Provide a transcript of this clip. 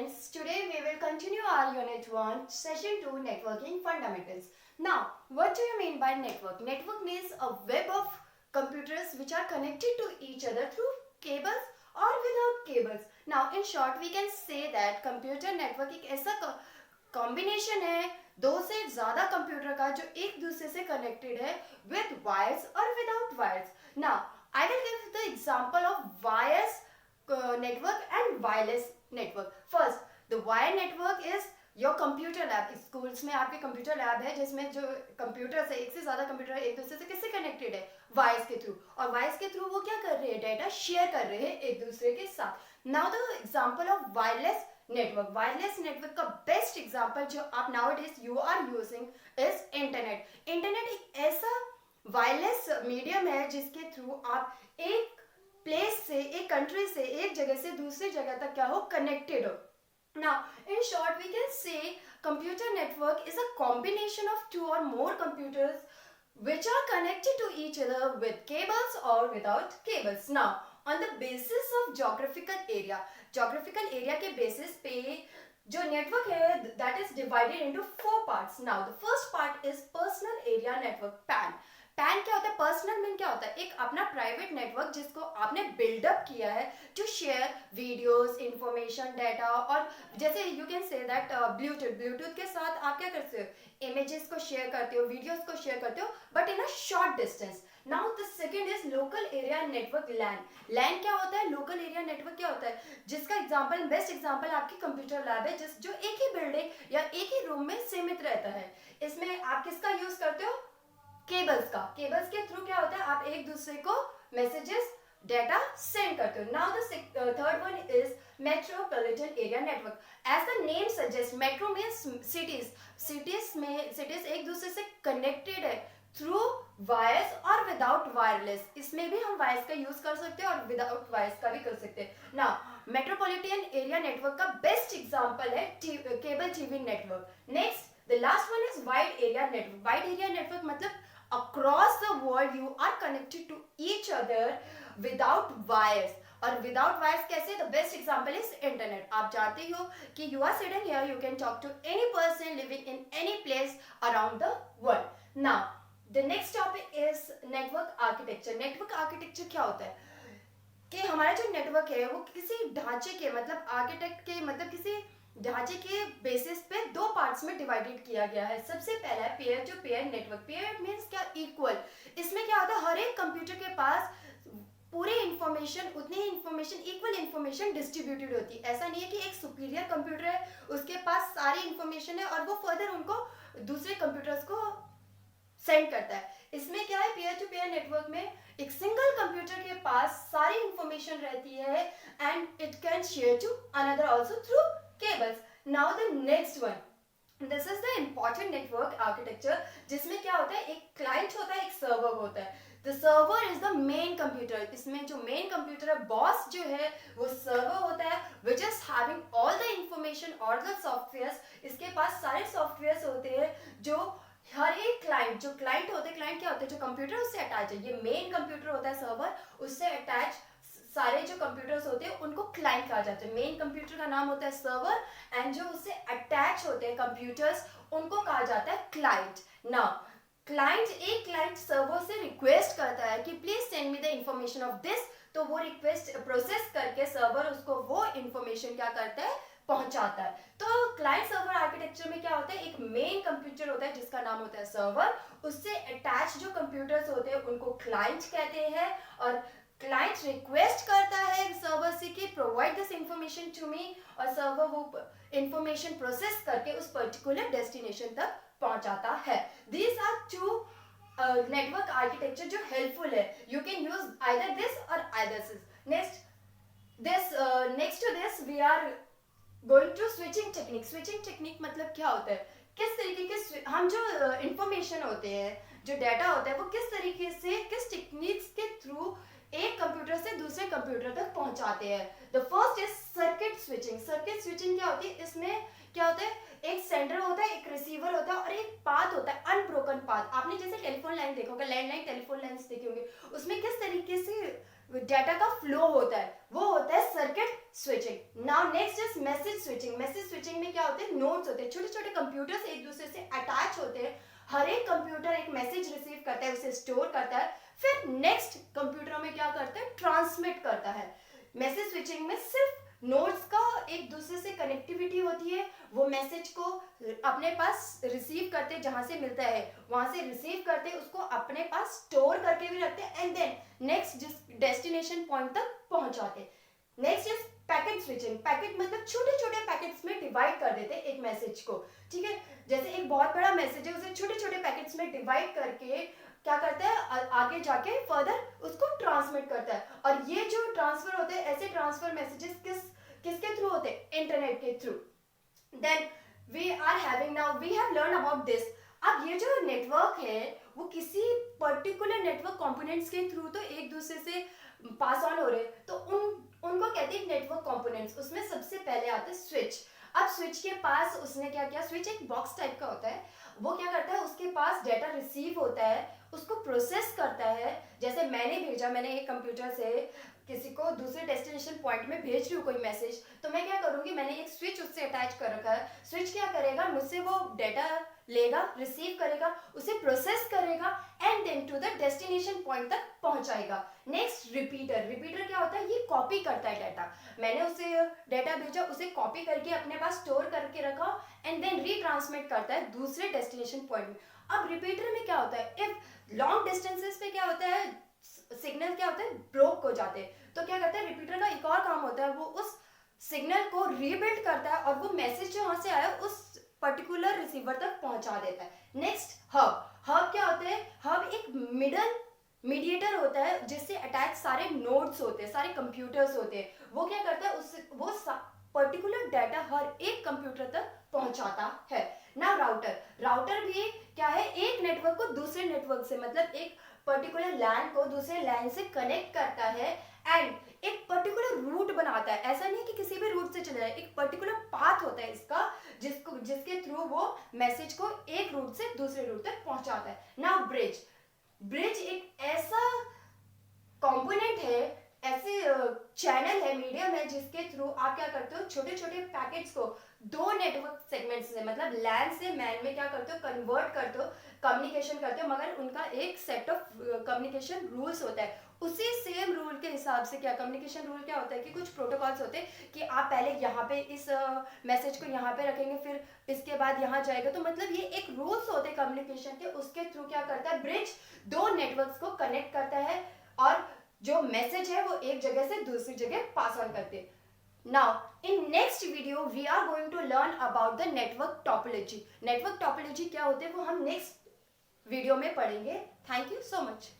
students, today we will continue our Unit 1, Session 2, Networking Fundamentals. Now, what do you mean by network? Network means a web of computers which are connected to each other through cables or without cables. Now, in short, we can say that computer network एक ऐसा combination है दो से ज़्यादा computer का जो एक दूसरे से कनेक्टेड है with wires or without wires. Now, I will give the example of wires network and wireless network. First, the wire network is your computer lab. Schools में आपके कंप्यूटर लैब है जिसमें जो कंप्यूटर है एक से ज्यादा कंप्यूटर एक दूसरे से किससे कनेक्टेड है? वायर्स के थ्रू. और वायर्स के थ्रू वो क्या कर रहे हैं? डेटा शेयर कर रहे हैं एक दूसरे के साथ. Now the example of wireless network. Wireless network का बेस्ट एग्जांपल जो आप nowadays you are using is internet. Internet एक ऐसा वायरलेस मीडियम है जिसके थ्रू आप एक प्लेस से, एक कंट्री से, एक जगह से दूसरी जगह तक क्या हो? कनेक्टेड हो. Now, in short, we can say computer network is a combination of two or more computers which are connected to each other with cables or without cables. Now, on the basis of geographical area के basis पे जो network है that is divided into four parts. Now, the first part is personal area network PAN. Pan क्या होता है? Personal mean क्या होता है? एक अपना प्राइवेट नेटवर्क जिसको आपने बिल्डअप किया है to share videos, information, data. और जैसे you can say that Bluetooth के साथ आप क्या करते हो? इमेजेस को शेयर करते हो, वीडियोस को शेयर करते हो, but in a short distance. Now the second is local area network LAN. LAN क्या होता है? लोकल एरिया नेटवर्क क्या होता है? जिसका एग्जांपल, बेस्ट एग्जांपल आपकी कंप्यूटर लैब है जो एक ही बिल्डिंग या एक ही रूम में सीमित रहता है. इसमें आप किसका यूज करते हो? केबल्स का. केबल्स के थ्रू क्या होता है? आप एक दूसरे को मैसेजेस, डाटा सेंड करते हो. Now the third one is metropolitan area network. As the name suggest, metro means cities. Cities एक दूसरे से कनेक्टेड है थ्रू वायर्स और विदाउट वायरलेस. इसमें भी हम वायर्स का यूज कर सकते हैं और विदाउट वायर्स का भी कर सकते हैं. नाउ मेट्रोपॉलिटन एरिया नेटवर्क का बेस्ट एग्जांपल है cable TV network. Next, the last one is wide area network. Wide area network मतलब across the world you are connected to each other without wires. और without wires कैसे? the best example is internet. आप जानते हो कि you are sitting here, you can talk to any person living in any place around the world. Now the next topic is network architecture. network architecture क्या होता है कि हमारा जो नेटवर्क है वो किसी ढांचे के, मतलब आर्किटेक्ट के, मतलब किसी ढांचे के बेसिस पे दो पार्ट्स में डिवाइडेड किया गया है. सबसे पहला है पेयर. जो पेयर नेटवर्क, पेयर मींस क्या? इक्वल. इसमें क्या होता है? हर एक कंप्यूटर के पास पूरी इंफॉर्मेशन, उतनी ही इंफॉर्मेशन, इक्वल इंफॉर्मेशन डिस्ट्रीब्यूटेड होती है. ऐसा नहीं है कि एक सुपीरियर कंप्यूटर है उसके पास सारी इंफॉर्मेशन है और वो फर्दर उनको दूसरे कंप्यूटर्स को सेंड करता है. इसमें क्या है? पेयर टू पेयर नेटवर्क में एक सिंगल कंप्यूटर के पास सारी इंफॉर्मेशन रहती है and it can share to another also through cables. Now the next one, this is the important network architecture जिसमें क्या होता है? एक क्लाइंट होता है, एक सर्वर होता है. The server is the main computer. इसमें जो मेन कंप्यूटर है, बॉस जो है वो सर्वर होता है which is having all the information, all the softwares. इसके पास सारे सॉफ्टवेयर होते हैं जो हर एक क्लाइंट, जो क्लाइंट होते हैं, क्लाइंट क्या होते हैं? जो कंप्यूटर उससे अटैच है. ये मेन कंप्यूटर होता है सर्वर, उससे अटैच सारे जो कंप्यूटर्स होते हैं उनको क्लाइंट कहा जाता है. मेन कंप्यूटर का नाम होता है सर्वर एंड जो उससे अटैच होते हैं कंप्यूटर्स उनको कहा जाता है क्लाइंट. नाउ क्लाइंट, एक क्लाइंट सर्वर से रिक्वेस्ट करता है कि please send me the information of this. तो वो रिक्वेस्ट प्रोसेस करके सर्वर उसको वो इंफॉर्मेशन क्या करता है? पहुंचाता है. तो क्लाइंट सर्वर आर्किटेक्चर में क्या होता है? एक मेन कंप्यूटर होता है जिसका नाम होता है सर्वर, उससे अटैच जो कंप्यूटर्स होते हैं उनको क्लाइंट कहते हैं. और क्लाइंट रिक्वेस्ट करता है सर्वर से कि provide this information to me, और सर्वर वो इंफॉर्मेशन प्रोसेस करके उस पर्टिकुलर डेस्टिनेशन तक पहुंचाता है. These are two network architecture जो हेल्पफुल है. You can use either this or either this. Next to this we are going to switching technique. Switching technique मतलब क्या होता है? किस तरीके के हम जो इंफॉर्मेशन होते हैं, जो डाटा होता है, वो किस तरीके से, किस टेक्निक्स के थ्रू एक कंप्यूटर से दूसरे कंप्यूटर तक पहुंचाते हैं. The first is circuit switching. Circuit switching क्या होती है? इसमें क्या होता है? एक सेंडर होता है, एक रिसीवर होता है और एक पाथ होता है, अनब्रोकन पाथ. आपने जैसे टेलीफोन लाइन देखा होगा, लैंडलाइन टेलीफोन लाइन्स देखी होंगी, उसमें किस तरीके से डाटा का फ्लो होता है, वो होता है circuit switching. Now next is message message switching में क्या होते हैं, नोड्स होते हैं, छोटे छोटे कंप्यूटर्स एक दूसरे से अटैच होते हैं, हर एक कंप्यूटर एक मैसेज रिसीव करता है, उसे स्टोर करता है, फिर नेक्स्ट कंप्यूटर में क्या करता है, ट्रांसमिट करता है। मैसेज स्विचिंग में सिर्फ नोड्स का एक दूसरे से कनेक्टिविटी होती है, वो मैसेज को अपने पास रिसीव करते, जहां से मिलता है वहां से रिसीव करते, उसको अपने पास स्टोर करके भी रखते हैं, एंड देन नेक्स्ट जिस डेस्टिनेशन पॉइंट तक पहुंचाते। Next is packet switching. Packet मतलब छोटे छोटे पैकेट्स में डिवाइड कर देते एक मैसेज को, ठीक है। जैसे एक बहुत बड़ा मैसेज है, उसे छोटे छोटे पैकेट्स में डिवाइड करके क्या करता है, आगे जाके फर्दर उसको ट्रांसमिट करता है। और ये जो ट्रांसफर होते हैं, ऐसे ट्रांसफर मैसेजेस किसके थ्रू होते हैं, इंटरनेट के through. Then we have learn about this. अब ये जो नेटवर्क है वो किसी पर्टिकुलर नेटवर्क कंपोनेंट्स के थ्रू तो एक दूसरे से पास ऑन हो रहे, तो उनको कहते हैं नेटवर्क कंपोनेंट्स। उसमें सबसे पहले आता है स्विच। अब स्विच के पास उसने क्या किया, स्विच एक बॉक्स टाइप का होता है, वो क्या करता है, उसके पास डेटा रिसीव होता है, उसको प्रोसेस करता है। जैसे मैंने एक कंप्यूटर से किसी को दूसरे डेस्टिनेशन पॉइंट में भेज रही हूँ कोई मैसेज, तो मैं क्या करूंगी, मैंने एक स्विच उससे अटैच कर रखा है। स्विच क्या करेगा, मुझसे वो डेटा लेगा, रिसीव करेगा, उसे प्रोसेस करेगा, and then to the destination point तक पहुंचाएगा। नेक्स्ट रिपीटर क्या होता है, ये कॉपी करता है डाटा। मैंने उसे डाटा भेजा, उसे कॉपी करके अपने पास स्टोर करके रखा, एंड देन रीट्रांसमिट करता है दूसरे डेस्टिनेशन पॉइंट में। अब रिपीटर में क्या होता है, इफ लॉन्ग डिस्टेंसेस पे क्या होता है, सिग्नल क्या होता है, ब्रोक हो जाते हैं, तो क्या करता है, रिपीटर का एक और काम होता है, वो उस सिग्नल को रीबिल्ड करता है और वो मैसेज जो वहां से आया उस पर्टिकुलर रिसीवर तक पहुंचा देता है। नेक्स्ट हब क्या होता है, हब एक मीडिएटर होता है जिससे अटैच सारे नोड्स होते हैं, सारे कंप्यूटर्स होते हैं। वो क्या करता है, वो पर्टिकुलर डाटा हर एक कंप्यूटर तक पहुंचाता है। ना राउटर भी क्या है, एक नेटवर्क को दूसरे नेटवर्क से, मतलब एक पर्टिकुलर लैन को दूसरे लैन से कनेक्ट करता है, एंड एक पर्टिकुलर रूट बनाता है। ऐसा नहीं कि किसी भी रूट से चला जाए, एक पर्टिकुलर पाथ होता है इसका, जिसके थ्रू वो मैसेज को एक रूट से दूसरे रूट तक पहुंचाता है। नाउ ब्रिज एक ऐसा कंपोनेंट है, ऐसे चैनल है, मीडियम है, जिसके थ्रू आप क्या करते हो, छोटे छोटे पैकेट्स को दो नेटवर्क सेगमेंट से, मतलब लैन से मैन में क्या करते हो, कन्वर्ट करते हो, कम्युनिकेशन करते हो, मगर उनका एक सेट ऑफ कम्युनिकेशन रूल्स होता है। उसी सेम रूल के हिसाब से क्या कम्युनिकेशन रूल क्या होता है कि कुछ प्रोटोकॉल्स होते हैं कि आप पहले यहाँ पे इस मैसेज को यहाँ पे रखेंगे, फिर इसके बाद यहाँ जाएगा, तो मतलब ये एक रूल्स होते हैं कम्युनिकेशन के। उसके थ्रू क्या करता है, ब्रिज दो नेटवर्क्स को कनेक्ट करता है, और जो मैसेज है वो एक जगह से दूसरी जगह पास ऑन करते हैं। Now, in next video, we are going to learn about the network topology. Network topology क्या होते हैं वो हम next video में पढ़ेंगे. Thank you so much.